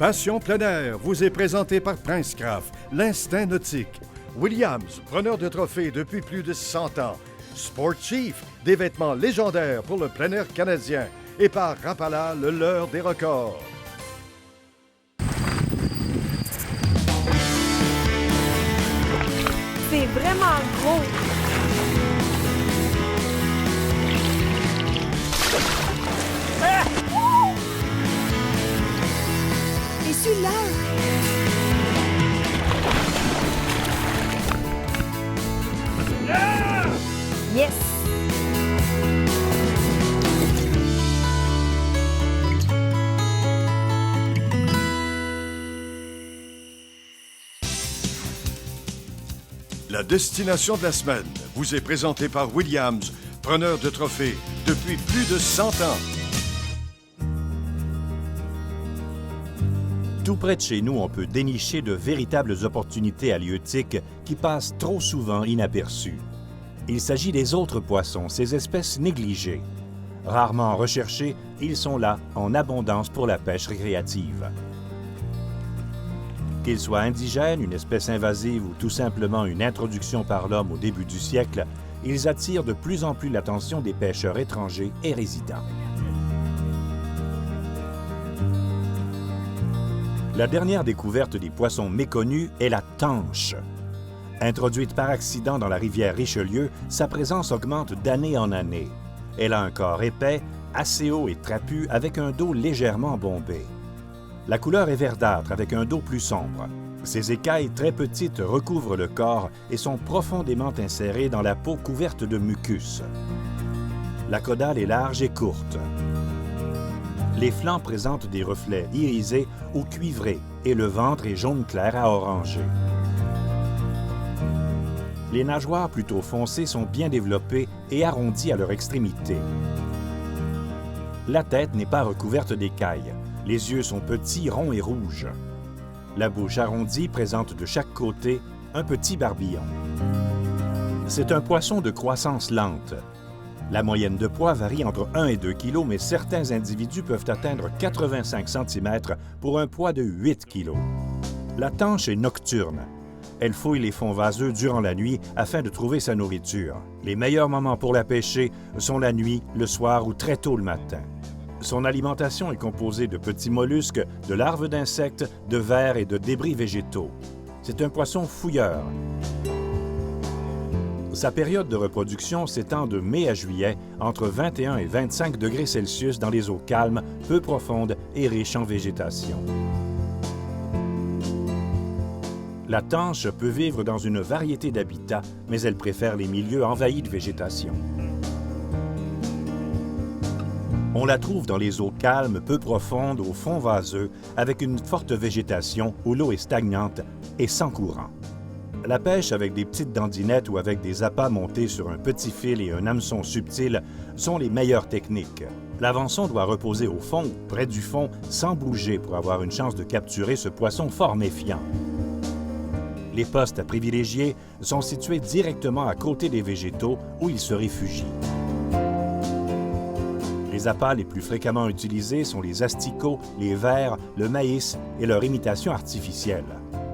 Passion plein air vous est présenté par Prince Craft, l'instinct nautique. Williams, preneur de trophées depuis plus de 100 ans. Sport Chief, des vêtements légendaires pour le plein air canadien. Et par Rapala, le leurre des records. C'est vraiment gros. Ah! Et celui-là. Ah! Yes. La destination de la semaine vous est présentée par Williams, preneur de trophées depuis plus de 100 ans. Tout près de chez nous, on peut dénicher de véritables opportunités halieutiques qui passent trop souvent inaperçues. Il s'agit des autres poissons, ces espèces négligées. Rarement recherchés, ils sont là en abondance pour la pêche récréative. Qu'ils soient indigènes, une espèce invasive ou tout simplement une introduction par l'homme au début du siècle, ils attirent de plus en plus l'attention des pêcheurs étrangers et résidents. La dernière découverte des poissons méconnus est la tanche. Introduite par accident dans la rivière Richelieu, sa présence augmente d'année en année. Elle a un corps épais, assez haut et trapu, avec un dos légèrement bombé. La couleur est verdâtre avec un dos plus sombre. Ses écailles très petites recouvrent le corps et sont profondément insérées dans la peau couverte de mucus. La caudale est large et courte. Les flancs présentent des reflets irisés ou cuivrés et le ventre est jaune clair à orangé. Les nageoires plutôt foncées sont bien développées et arrondies à leur extrémité. La tête n'est pas recouverte d'écailles. Les yeux sont petits, ronds et rouges. La bouche arrondie présente de chaque côté un petit barbillon. C'est un poisson de croissance lente. La moyenne de poids varie entre 1 et 2 kg, mais certains individus peuvent atteindre 85 cm pour un poids de 8 kg. La tanche est nocturne. Elle fouille les fonds vaseux durant la nuit afin de trouver sa nourriture. Les meilleurs moments pour la pêcher sont la nuit, le soir ou très tôt le matin. Son alimentation est composée de petits mollusques, de larves d'insectes, de vers et de débris végétaux. C'est un poisson fouilleur. Sa période de reproduction s'étend de mai à juillet, entre 21 et 25 degrés Celsius dans les eaux calmes, peu profondes et riches en végétation. La tanche peut vivre dans une variété d'habitats, mais elle préfère les milieux envahis de végétation. On la trouve dans les eaux calmes, peu profondes, au fond vaseux, avec une forte végétation où l'eau est stagnante et sans courant. La pêche avec des petites dandinettes ou avec des appâts montés sur un petit fil et un hameçon subtil sont les meilleures techniques. L'avançon doit reposer au fond, près du fond, sans bouger pour avoir une chance de capturer ce poisson fort méfiant. Les postes à privilégier sont situés directement à côté des végétaux où ils se réfugient. Les appâts les plus fréquemment utilisés sont les asticots, les vers, le maïs et leur imitation artificielle.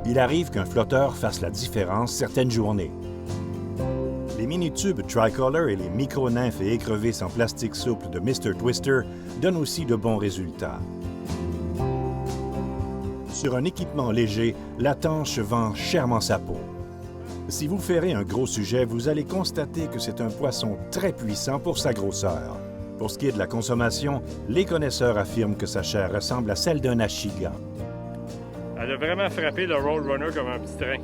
Il arrive qu'un flotteur fasse la différence certaines journées. Les mini-tubes Tricolor et les micro-nymphes et écrevisses en plastique souple de Mr. Twister donnent aussi de bons résultats. Sur un équipement léger, la tanche vend chèrement sa peau. Si vous ferrez un gros sujet, vous allez constater que c'est un poisson très puissant pour sa grosseur. Pour ce qui est de la consommation, les connaisseurs affirment que sa chair ressemble à celle d'un achigan. Elle a vraiment frappé le Roadrunner comme un petit train.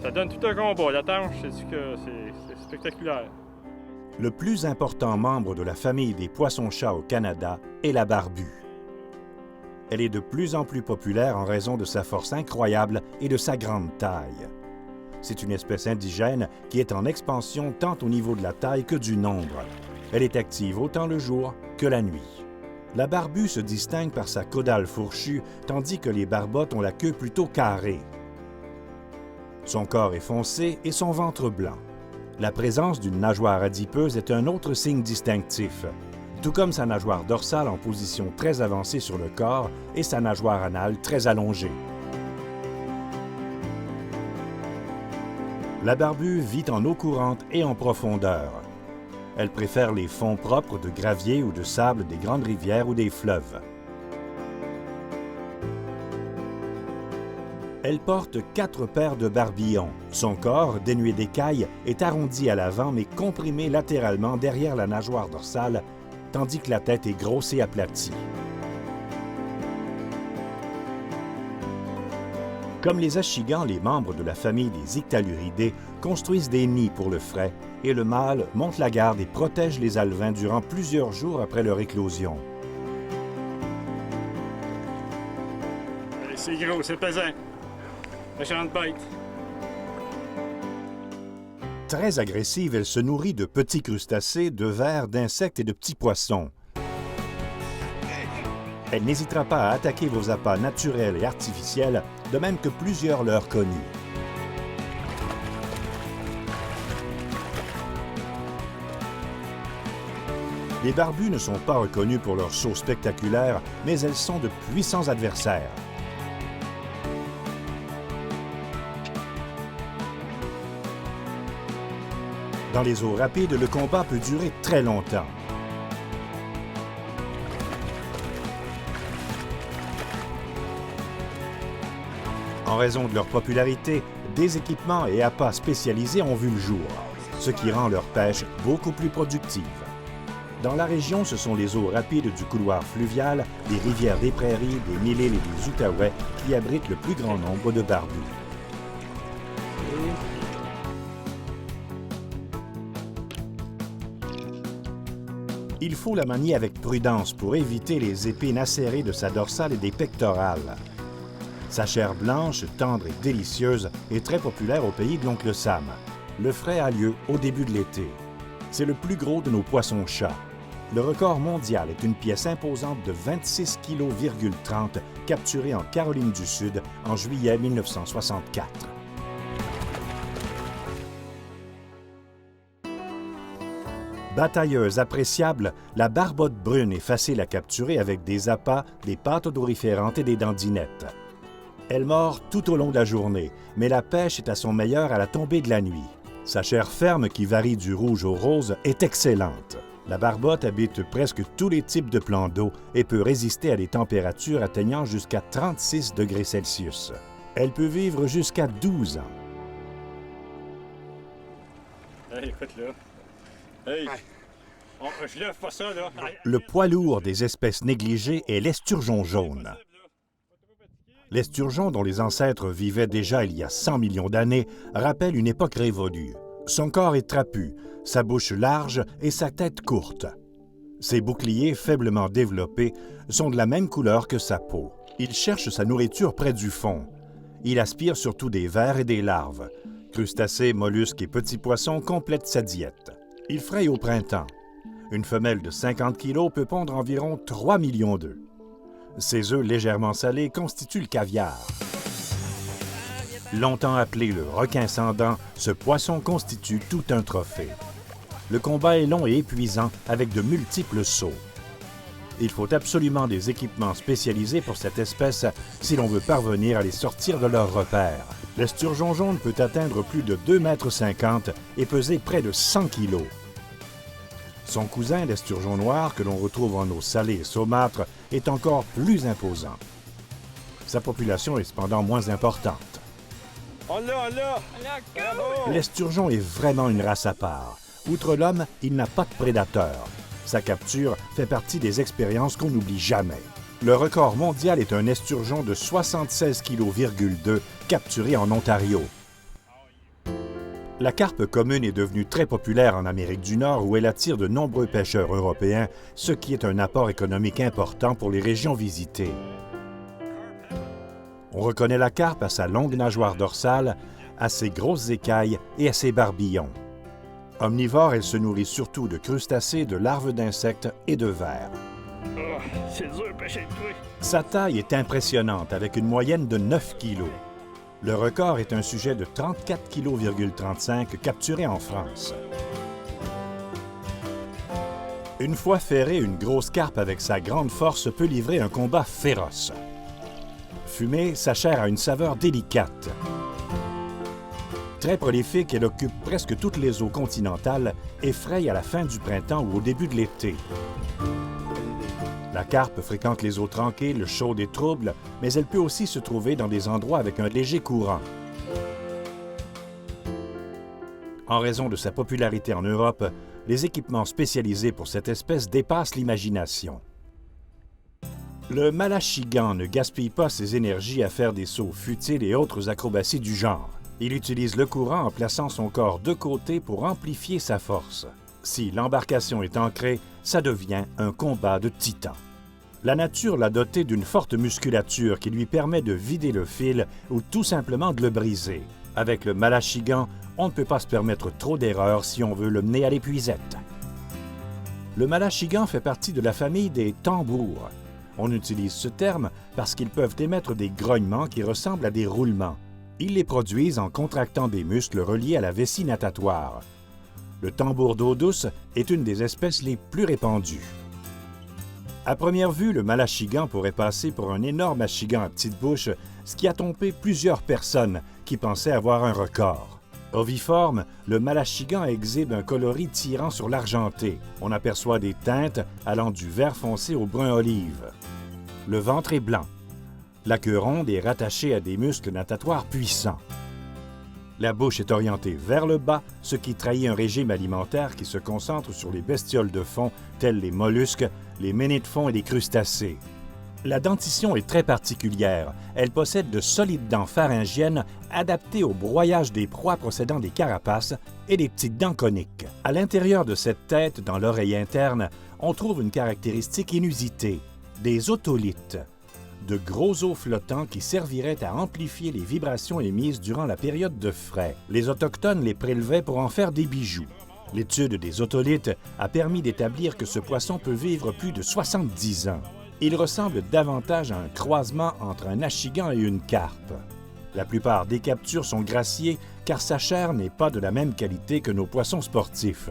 Ça donne tout un combat. La tanche, c'est spectaculaire. Le plus important membre de la famille des poissons-chats au Canada est la barbue. Elle est de plus en plus populaire en raison de sa force incroyable et de sa grande taille. C'est une espèce indigène qui est en expansion tant au niveau de la taille que du nombre. Elle est active autant le jour que la nuit. La barbue se distingue par sa caudale fourchue, tandis que les barbottes ont la queue plutôt carrée. Son corps est foncé et son ventre blanc. La présence d'une nageoire adipeuse est un autre signe distinctif. tout comme sa nageoire dorsale en position très avancée sur le corps et sa nageoire anale très allongée. La barbue vit en eau courante et en profondeur. Elle préfère les fonds propres de gravier ou de sable des grandes rivières ou des fleuves. Elle porte 4 paires de barbillons. Son corps, dénué d'écailles, est arrondi à l'avant mais comprimé latéralement derrière la nageoire dorsale, tandis que la tête est grosse et aplatie. Comme les achigans, les membres de la famille des Ictaluridés construisent des nids pour le frai et le mâle monte la garde et protège les alevins durant plusieurs jours après leur éclosion. C'est gros, c'est pesant. Méchante bête. Très agressive, elle se nourrit de petits crustacés, de vers, d'insectes et de petits poissons. Elle n'hésitera pas à attaquer vos appâts naturels et artificiels, de même que plusieurs leurres connus. Les barbus ne sont pas reconnus pour leurs sauts spectaculaires, mais elles sont de puissants adversaires. Dans les eaux rapides, le combat peut durer très longtemps. En raison de leur popularité, des équipements et appâts spécialisés ont vu le jour, ce qui rend leur pêche beaucoup plus productive. Dans la région, ce sont les eaux rapides du couloir fluvial, les rivières des Prairies, des Mille-Îles et des Outaouais qui abritent le plus grand nombre de barbus. Il faut la manier avec prudence pour éviter les épines acérées de sa dorsale et des pectorales. Sa chair blanche, tendre et délicieuse est très populaire au pays de l'oncle Sam. Le frai a lieu au début de l'été. C'est le plus gros de nos poissons-chats. Le record mondial est une pièce imposante de 26,30 kg capturée en Caroline du Sud en juillet 1964. Batailleuse appréciable, la barbotte brune est facile à capturer avec des appâts, des pâtes odoriférantes et des dandinettes. Elle mord tout au long de la journée, mais la pêche est à son meilleur à la tombée de la nuit. Sa chair ferme, qui varie du rouge au rose, est excellente. La barbotte habite presque tous les types de plans d'eau et peut résister à des températures atteignant jusqu'à 36 degrés Celsius. Elle peut vivre jusqu'à 12 ans. Hey, écoute là. Hey! Je lève pas ça, là. Le poids lourd des espèces négligées est l'esturgeon jaune. L'esturgeon, dont les ancêtres vivaient déjà il y a 100 millions d'années, rappelle une époque révolue. Son corps est trapu, sa bouche large et sa tête courte. Ses boucliers, faiblement développés, sont de la même couleur que sa peau. Il cherche sa nourriture près du fond. Il aspire surtout des vers et des larves. Crustacés, mollusques et petits poissons complètent sa diète. Il fraye au printemps. Une femelle de 50 kg peut pondre environ 3 millions d'œufs. Ses œufs légèrement salés constituent le caviar. Longtemps appelé le requin sans dents, ce poisson constitue tout un trophée. Le combat est long et épuisant avec de multiples sauts. Il faut absolument des équipements spécialisés pour cette espèce si l'on veut parvenir à les sortir de leur repère. L'esturgeon jaune peut atteindre plus de 2,50 m et peser près de 100 kg. Son cousin, l'esturgeon noir, que l'on retrouve en eau salée et saumâtre, est encore plus imposant. Sa population est cependant moins importante. On l'a! Bravo! L'esturgeon est vraiment une race à part. Outre l'homme, il n'a pas de prédateur. Sa capture fait partie des expériences qu'on n'oublie jamais. Le record mondial est un esturgeon de 76,2 kg capturé en Ontario. La carpe commune est devenue très populaire en Amérique du Nord où elle attire de nombreux pêcheurs européens, ce qui est un apport économique important pour les régions visitées. On reconnaît la carpe à sa longue nageoire dorsale, à ses grosses écailles et à ses barbillons. Omnivore, elle se nourrit surtout de crustacés, de larves d'insectes et de vers. Oh, c'est dur pêcher le truc. Sa taille est impressionnante avec une moyenne de 9 kg. Le record est un sujet de 34,35 kg capturé en France. Une fois ferrée, une grosse carpe avec sa grande force peut livrer un combat féroce. Fumée, sa chair a une saveur délicate. Très prolifique, elle occupe presque toutes les eaux continentales et fraye à la fin du printemps ou au début de l'été. La carpe fréquente les eaux tranquilles, chaudes et troubles, mais elle peut aussi se trouver dans des endroits avec un léger courant. En raison de sa popularité en Europe, les équipements spécialisés pour cette espèce dépassent l'imagination. Le Malachigan ne gaspille pas ses énergies à faire des sauts futiles et autres acrobaties du genre. Il utilise le courant en plaçant son corps de côté pour amplifier sa force. Si l'embarcation est ancrée, ça devient un combat de titans. La nature l'a doté d'une forte musculature qui lui permet de vider le fil ou tout simplement de le briser. Avec le Malachigan, on ne peut pas se permettre trop d'erreurs si on veut le mener à l'épuisette. Le Malachigan fait partie de la famille des tambours. On utilise ce terme parce qu'ils peuvent émettre des grognements qui ressemblent à des roulements. Ils les produisent en contractant des muscles reliés à la vessie natatoire. Le tambour d'eau douce est une des espèces les plus répandues. À première vue, le Malachigan pourrait passer pour un énorme achigan à petite bouche, ce qui a trompé plusieurs personnes qui pensaient avoir un record. Oviforme, le Malachigan exhibe un coloris tirant sur l'argenté. On aperçoit des teintes allant du vert foncé au brun olive. Le ventre est blanc. La queue ronde est rattachée à des muscles natatoires puissants. La bouche est orientée vers le bas, ce qui trahit un régime alimentaire qui se concentre sur les bestioles de fond, tels les mollusques, les ménés de fond et les crustacés. La dentition est très particulière. Elle possède de solides dents pharyngiennes adaptées au broyage des proies procédant des carapaces et des petites dents coniques. À l'intérieur de cette tête, dans l'oreille interne, on trouve une caractéristique inusitée, des otolithes, de gros os flottants qui serviraient à amplifier les vibrations émises durant la période de frai. Les Autochtones les prélevaient pour en faire des bijoux. L'étude des otolithes a permis d'établir que ce poisson peut vivre plus de 70 ans. Il ressemble davantage à un croisement entre un achigan et une carpe. La plupart des captures sont graciées car sa chair n'est pas de la même qualité que nos poissons sportifs.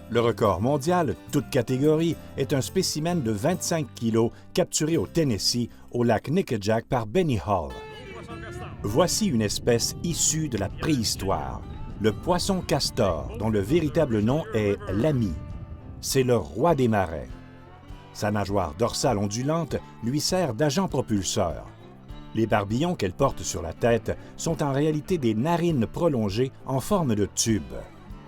Le record mondial, toute catégorie, est un spécimen de 25 kg capturé au Tennessee, au lac Nickajack par Benny Hall. Voici une espèce issue de la préhistoire, le poisson castor, dont le véritable nom est l'ami. C'est le roi des marais. Sa nageoire dorsale ondulante lui sert d'agent propulseur. Les barbillons qu'elle porte sur la tête sont en réalité des narines prolongées en forme de tube.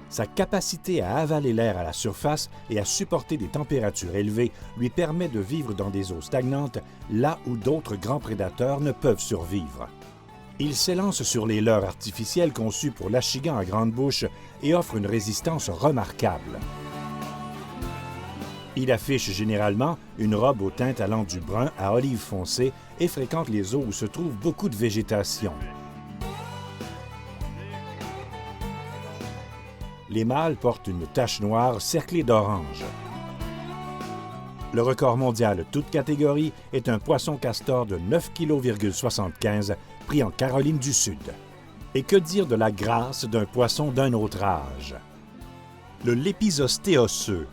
Sa capacité à avaler l'air à la surface et à supporter des températures élevées lui permet de vivre dans des eaux stagnantes, là où d'autres grands prédateurs ne peuvent survivre. Il s'élance sur les leurres artificiels conçus pour l'achigan à grande bouche et offre une résistance remarquable. Il affiche généralement une robe aux teintes allant du brun à olive foncé et fréquente les eaux où se trouve beaucoup de végétation. Les mâles portent une tache noire cerclée d'orange. Le record mondial toute catégorie est un poisson castor de 9,75 kg pris en Caroline du Sud. Et que dire de la grâce d'un poisson d'un autre âge? Le lépisosté osseux.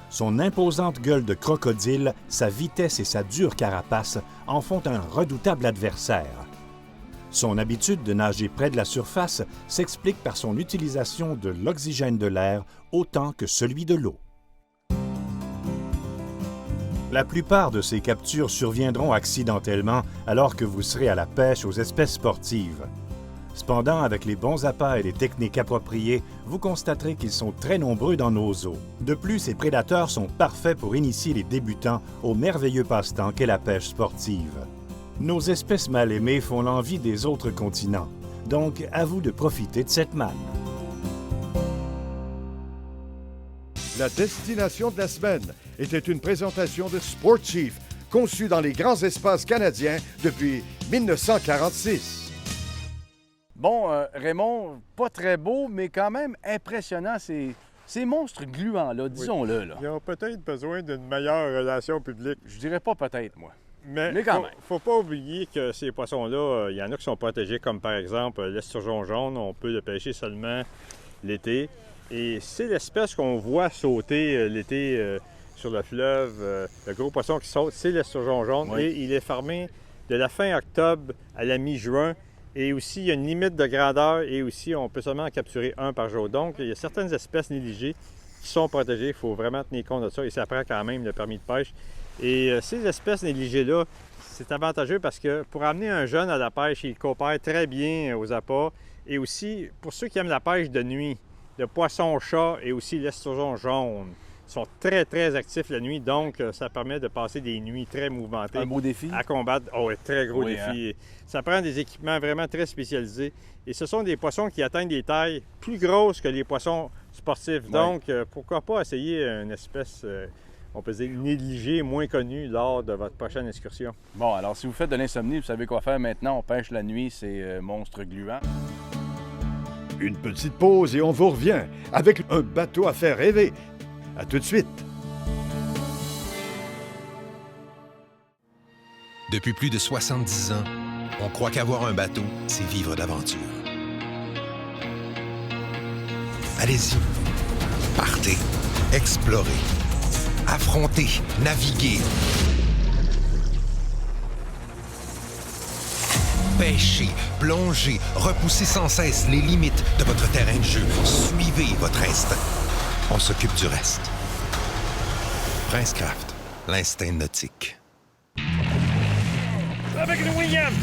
Son imposante gueule de crocodile, sa vitesse et sa dure carapace en font un redoutable adversaire. Son habitude de nager près de la surface s'explique par son utilisation de l'oxygène de l'air autant que celui de l'eau. La plupart de ces captures surviendront accidentellement alors que vous serez à la pêche aux espèces sportives. Cependant, avec les bons appâts et les techniques appropriées, vous constaterez qu'ils sont très nombreux dans nos eaux. De plus, ces prédateurs sont parfaits pour initier les débutants au merveilleux passe-temps qu'est la pêche sportive. Nos espèces mal aimées font l'envie des autres continents. Donc, à vous de profiter de cette manne. La destination de la semaine était une présentation de Sport Chief, conçue dans les grands espaces canadiens depuis 1946. Bon, Raymond, pas très beau, mais quand même impressionnant, ces monstres gluants-là, disons-le. Là. Ils ont peut-être besoin d'une meilleure relation publique. Je dirais pas peut-être, moi. Mais quand même. Faut pas oublier que ces poissons-là, il y en a qui sont protégés, comme par exemple l'esturgeon jaune. On peut le pêcher seulement l'été. Et c'est l'espèce qu'on voit sauter l'été sur le fleuve. Le gros poisson qui saute, c'est l'esturgeon jaune. Oui. Et il est formé de la fin octobre à la mi-juin. Et aussi, il y a une limite de grandeur et aussi, on peut seulement en capturer un par jour. Donc, il y a certaines espèces négligées qui sont protégées. Il faut vraiment tenir compte de ça et ça prend quand même le permis de pêche. Et ces espèces négligées-là, c'est avantageux parce que pour amener un jeune à la pêche, il coopère très bien aux appâts. Et aussi, pour ceux qui aiment la pêche de nuit, le poisson-chat et aussi l'esturgeon jaune sont très, très actifs la nuit. Donc, ça permet de passer des nuits très mouvementées. Un beau défi. À combattre. Oh, un très gros Oui, défi. Ça prend des équipements vraiment très spécialisés. Et ce sont des poissons qui atteignent des tailles plus grosses que les poissons sportifs. Oui. Donc, pourquoi pas essayer une espèce, on peut dire, négligée, moins connue lors de votre prochaine excursion. Bon, alors si vous faites de l'insomnie, vous savez quoi faire maintenant. On pêche la nuit, c'est monstre gluant. Une petite pause et on vous revient avec un bateau à faire rêver. À tout de suite. Depuis plus de 70 ans, on croit qu'avoir un bateau, c'est vivre d'aventure. Allez-y, partez, explorez, affrontez, naviguez. Pêchez, plongez, repoussez sans cesse les limites de votre terrain de jeu. Suivez votre instinct. On s'occupe du reste. Princecraft, l'instinct nautique. Avec le William!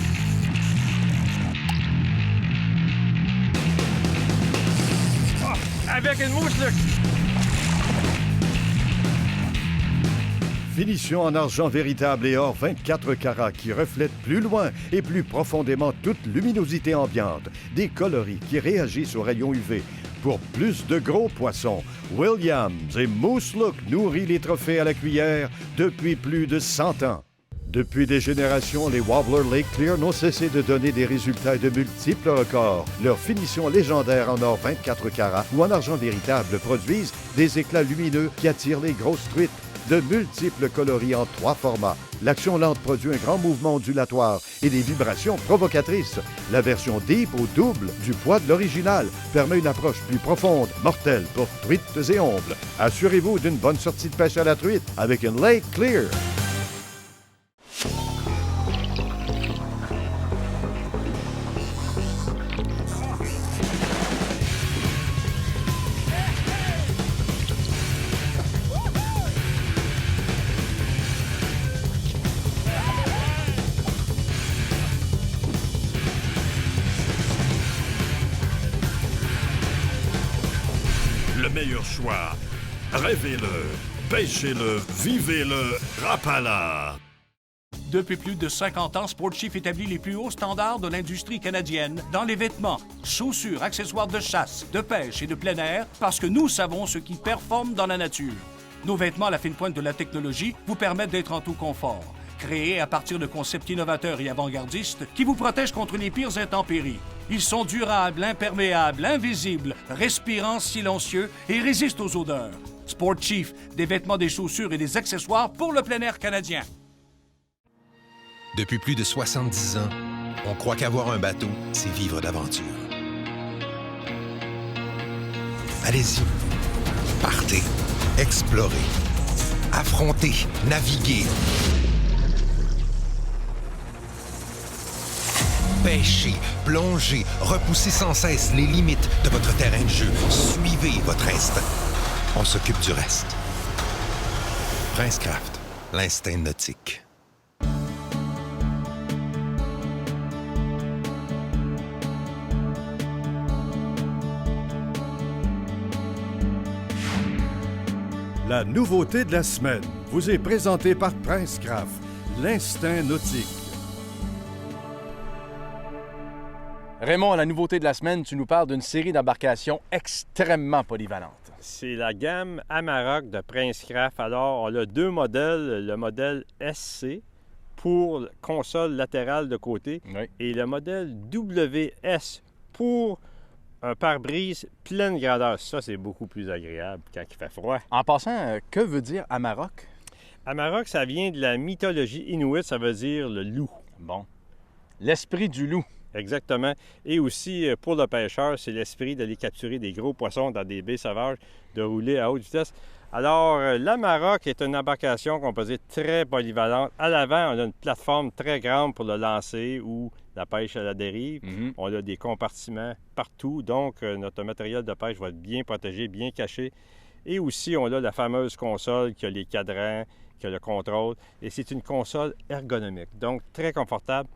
Avec une mouche, Luc! Finition en argent véritable et or 24 carats qui reflète plus loin et plus profondément toute luminosité ambiante. Des coloris qui réagissent aux rayons UV. Pour plus de gros poissons, Williams et Moose Look nourrit les trophées à la cuillère depuis plus de 100 ans. Depuis des générations, les Wobbler Lake Clear n'ont cessé de donner des résultats et de multiples records. Leur finition légendaire en or 24 carats ou en argent véritable produisent des éclats lumineux qui attirent les grosses truites. De multiples coloris en 3 formats. L'action lente produit un grand mouvement ondulatoire et des vibrations provocatrices. La version Deep au double du poids de l'original permet une approche plus profonde, mortelle pour truites et ombles. Assurez-vous d'une bonne sortie de pêche à la truite avec une Lake Clear. Le meilleur choix. Rêvez-le, pêchez-le, vivez-le, Rapala. Depuis plus de 50 ans, Sportchief établit les plus hauts standards de l'industrie canadienne dans les vêtements, chaussures, accessoires de chasse, de pêche et de plein air parce que nous savons ce qui performe dans la nature. Nos vêtements à la fine pointe de la technologie vous permettent d'être en tout confort. Créés à partir de concepts innovateurs et avant-gardistes qui vous protègent contre les pires intempéries. Ils sont durables, imperméables, invisibles, respirants, silencieux et résistent aux odeurs. Sportchief, des vêtements, des chaussures et des accessoires pour le plein air canadien. Depuis plus de 70 ans, on croit qu'avoir un bateau, c'est vivre d'aventure. Allez-y, partez, explorez, affrontez, naviguez. Pêchez, plongez, repoussez sans cesse les limites de votre terrain de jeu. Suivez votre instinct. On s'occupe du reste. Princecraft, l'instinct nautique. La nouveauté de la semaine vous est présentée par Princecraft, l'instinct nautique. Raymond, la nouveauté de la semaine, tu nous parles d'une série d'embarcations extrêmement polyvalentes. C'est la gamme Amarok de Princecraft. Alors, on a 2 modèles. Le modèle SC pour console latérale de côté Oui. et le modèle WS pour un pare-brise pleine grandeur. Ça, c'est beaucoup plus agréable quand il fait froid. En passant, que veut dire Amarok? Amarok, ça vient de la mythologie inuit, ça veut dire le loup. Bon. L'esprit du loup. Exactement. Et aussi, pour le pêcheur, c'est l'esprit d'aller capturer des gros poissons dans des baies sauvages, de rouler à haute vitesse. Alors, l'Amarok est une embarcation qu'on peut dire très polyvalente. À l'avant, on a une plateforme très grande pour le lancer ou la pêche à la dérive. On a des compartiments partout, donc notre matériel de pêche va être bien protégé, bien caché. Et aussi, on a la fameuse console qui a les cadrans, qui a le contrôle. Et c'est une console ergonomique, donc très confortable.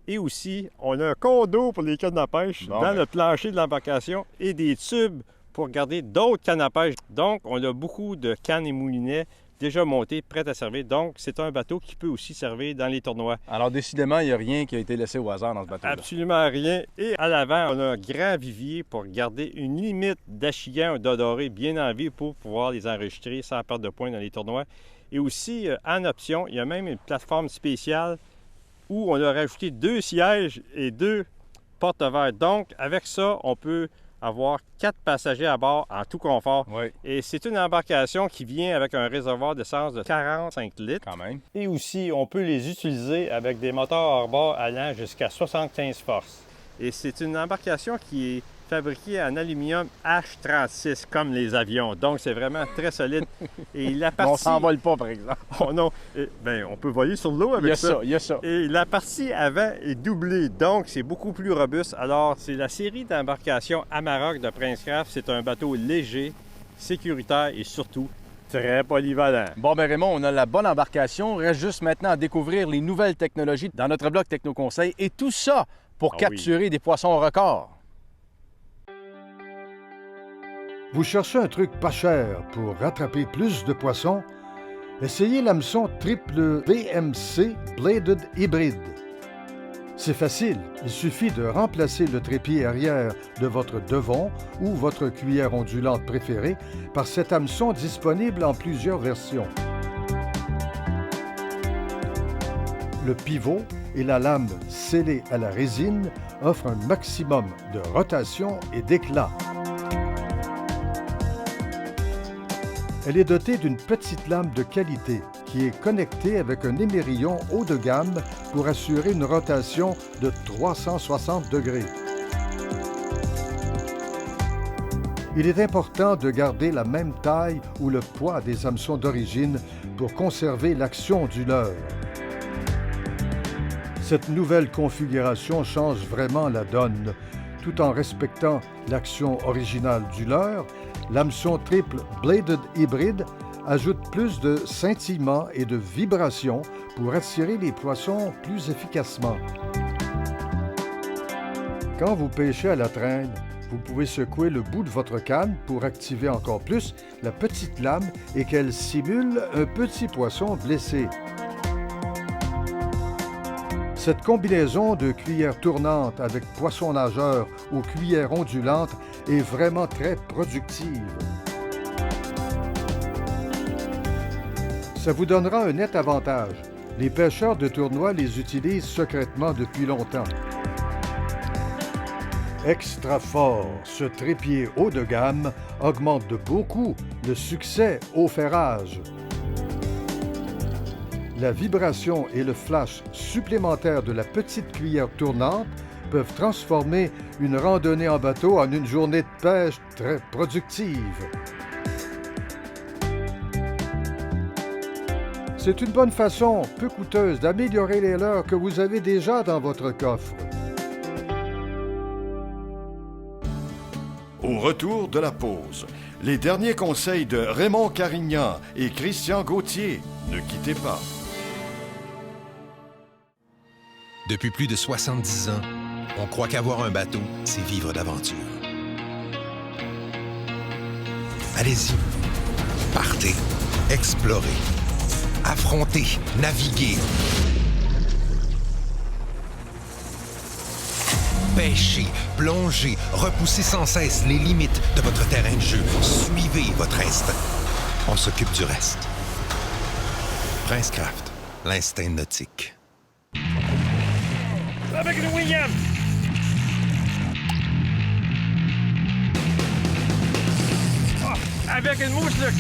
Et aussi, on a un condo pour les cannes à pêche dans le plancher de l'embarcation et des tubes pour garder d'autres cannes à pêche. Donc, on a beaucoup de cannes et moulinets déjà montés, prêts à servir. Donc, c'est un bateau qui peut aussi servir dans les tournois. Alors, décidément, il n'y a rien qui a été laissé au hasard dans ce bateau-là. Absolument rien. Et à l'avant, on a un grand vivier pour garder une limite d'achillants ou d'odorés bien en vie pour pouvoir les enregistrer sans perdre de points dans les tournois. Et aussi, en option, il y a même une plateforme spéciale où on a rajouté 2 sièges et 2 porte-verres. Donc, avec ça, on peut avoir 4 passagers à bord en tout confort. Oui. Et c'est une embarcation qui vient avec un réservoir d'essence de 45 litres. Quand même. Et aussi, on peut les utiliser avec des moteurs hors bord allant jusqu'à 75 forces. Et c'est une embarcation qui est fabriquée en aluminium H36, comme les avions. Donc, c'est vraiment très solide. Et la partie... On s'envole pas, par exemple. Oh non! On peut voler sur l'eau avec ça. Il y a ça. Et la partie avant est doublée, donc c'est beaucoup plus robuste. Alors, c'est la série d'embarcations Amarok de Princecraft. C'est un bateau léger, sécuritaire et surtout très polyvalent. Bon, ben Raymond, on a la bonne embarcation. Reste juste maintenant à découvrir les nouvelles technologies dans notre bloc Techno-Conseil et tout ça pour capturer des poissons records. Vous cherchez un truc pas cher pour rattraper plus de poissons? Essayez l'hameçon triple VMC Bladed Hybrid. C'est facile, il suffit de remplacer le trépied arrière de votre devon ou votre cuillère ondulante préférée par cet hameçon disponible en plusieurs versions. Le pivot et la lame scellée à la résine offrent un maximum de rotation et d'éclat. Elle est dotée d'une petite lame de qualité qui est connectée avec un émerillon haut de gamme pour assurer une rotation de 360 degrés. Il est important de garder la même taille ou le poids des hameçons d'origine pour conserver l'action du leurre. Cette nouvelle configuration change vraiment la donne. Tout en respectant l'action originale du leurre, l'hameçon triple Bladed Hybrid ajoute plus de scintillement et de vibration pour attirer les poissons plus efficacement. Quand vous pêchez à la traîne, vous pouvez secouer le bout de votre canne pour activer encore plus la petite lame et qu'elle simule un petit poisson blessé. Cette combinaison de cuillères tournantes avec poisson nageur ou cuillères ondulantes est vraiment très productive. Ça vous donnera un net avantage. Les pêcheurs de tournois les utilisent secrètement depuis longtemps. Extra fort, ce trépied haut de gamme augmente de beaucoup le succès au ferrage. La vibration et le flash supplémentaire de la petite cuillère tournante peuvent transformer une randonnée en bateau en une journée de pêche très productive. C'est une bonne façon, peu coûteuse, d'améliorer les leurres que vous avez déjà dans votre coffre. Au retour de la pause, les derniers conseils de Raymond Carignan et Christian Gauthier. Ne quittez pas. Depuis plus de 70 ans, on croit qu'avoir un bateau, c'est vivre d'aventure. Allez-y, partez, explorez, affrontez, naviguez. Pêchez, plongez, repoussez sans cesse les limites de votre terrain de jeu. Suivez votre instinct. On s'occupe du reste. Princecraft, l'instinct nautique. Avec une Williams! Avec une mouche, Luc!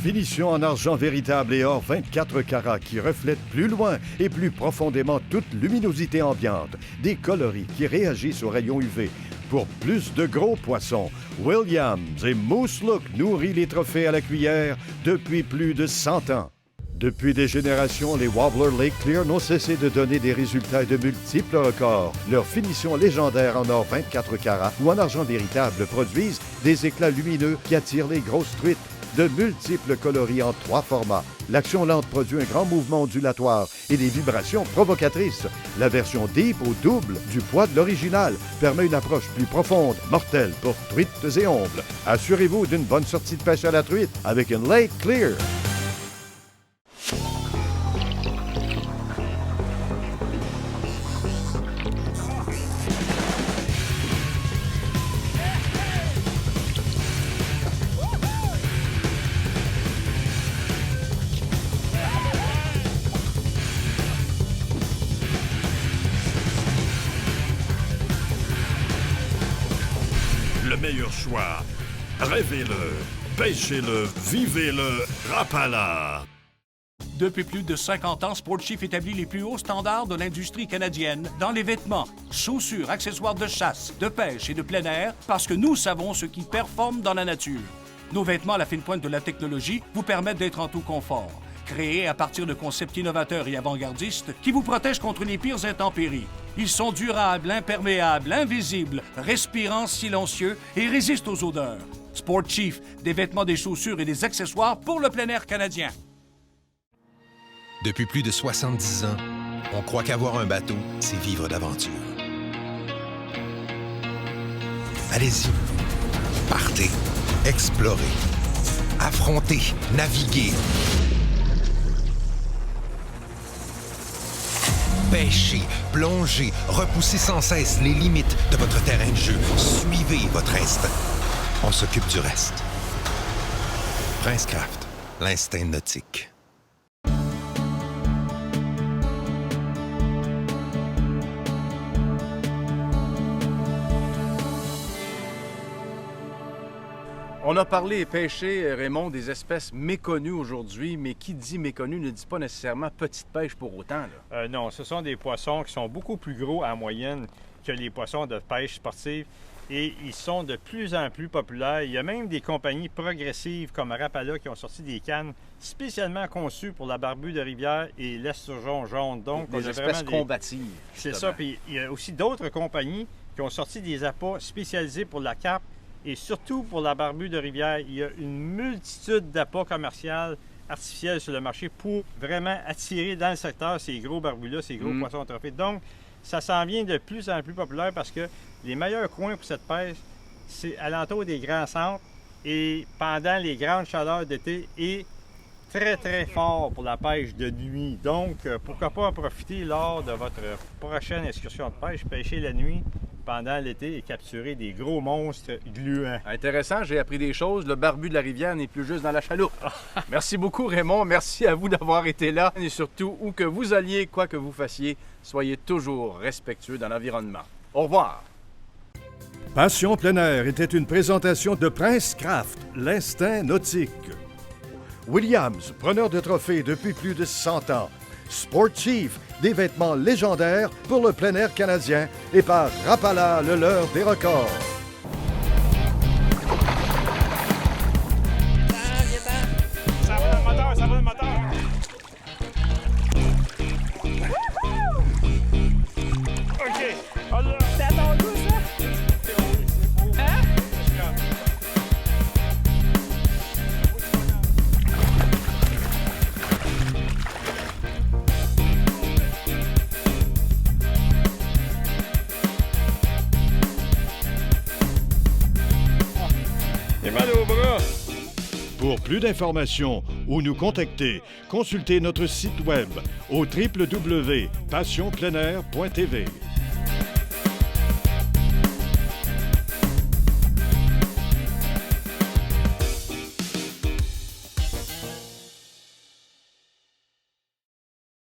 Finition en argent véritable et or 24 carats qui reflète plus loin et plus profondément toute luminosité ambiante. Des coloris qui réagissent aux rayons UV. Pour plus de gros poissons, Williams et Moose Look nourrit les trophées à la cuillère depuis plus de 100 ans. Depuis des générations, les Wobbler Lake Clear n'ont cessé de donner des résultats et de multiples records. Leurs finitions légendaires en or 24 carats ou en argent véritable produisent des éclats lumineux qui attirent les grosses truites. De multiples coloris en 3 formats. L'action lente produit un grand mouvement ondulatoire et des vibrations provocatrices. La version Deep au double du poids de l'original permet une approche plus profonde, mortelle pour truites et ombles. Assurez-vous d'une bonne sortie de pêche à la truite avec une Lake Clear. Le meilleur choix. Rêvez-le, pêchez-le, vivez-le, Rapala. Depuis plus de 50 ans, Sportchief établit les plus hauts standards de l'industrie canadienne dans les vêtements, chaussures, accessoires de chasse, de pêche et de plein air parce que nous savons ce qui performe dans la nature. Nos vêtements à la fine pointe de la technologie vous permettent d'être en tout confort. Créés à partir de concepts innovateurs et avant-gardistes qui vous protègent contre les pires intempéries. Ils sont durables, imperméables, invisibles, respirants, silencieux et résistent aux odeurs. Sportchief, des vêtements, des chaussures et des accessoires pour le plein air canadien. Depuis plus de 70 ans, on croit qu'avoir un bateau, c'est vivre d'aventure. Allez-y. Partez. Explorez. Affrontez. Naviguez. Pêchez, plongez, repoussez sans cesse les limites de votre terrain de jeu. Suivez votre instinct. On s'occupe du reste. Princecraft, l'instinct nautique. On a parlé et pêché, Raymond, des espèces méconnues aujourd'hui, mais qui dit méconnu ne dit pas nécessairement petite pêche pour autant. Là. Non, ce sont des poissons qui sont beaucoup plus gros en moyenne que les poissons de pêche sportive et ils sont de plus en plus populaires. Il y a même des compagnies progressives comme Rapala qui ont sorti des cannes spécialement conçues pour la barbue de rivière et l'esturgeon jaune. Donc, des espèces combatives. C'est ça. Puis il y a aussi d'autres compagnies qui ont sorti des appâts spécialisés pour la carpe. Et surtout pour la barbue de rivière, il y a une multitude d'appâts commerciaux artificiels sur le marché pour vraiment attirer dans le secteur ces gros barbus-là, ces gros poissons trophées. Donc, ça s'en vient de plus en plus populaire parce que les meilleurs coins pour cette pêche, c'est alentour des grands centres et pendant les grandes chaleurs d'été et très, très fort pour la pêche de nuit. Donc, pourquoi pas en profiter lors de votre prochaine excursion de pêche, pêcher la nuit pendant l'été et capturer des gros monstres gluants. Intéressant, j'ai appris des choses. Le barbu de la rivière n'est plus juste dans la chaloupe. Merci beaucoup, Raymond. Merci à vous d'avoir été là. Et surtout, où que vous alliez, quoi que vous fassiez, soyez toujours respectueux dans l'environnement. Au revoir. Passion plein air était une présentation de Princecraft, l'instinct nautique. Williams, preneur de trophées depuis plus de 100 ans. Sportchief, des vêtements légendaires pour le plein air canadien et par Rapala, le leur des records. Ça va le moteur, ça va le moteur! OK. C'est à ton goût, ça? Hein? J'ai mal au bras. Pour plus d'informations ou nous contacter, consultez notre site web au www.passionpleinair.tv.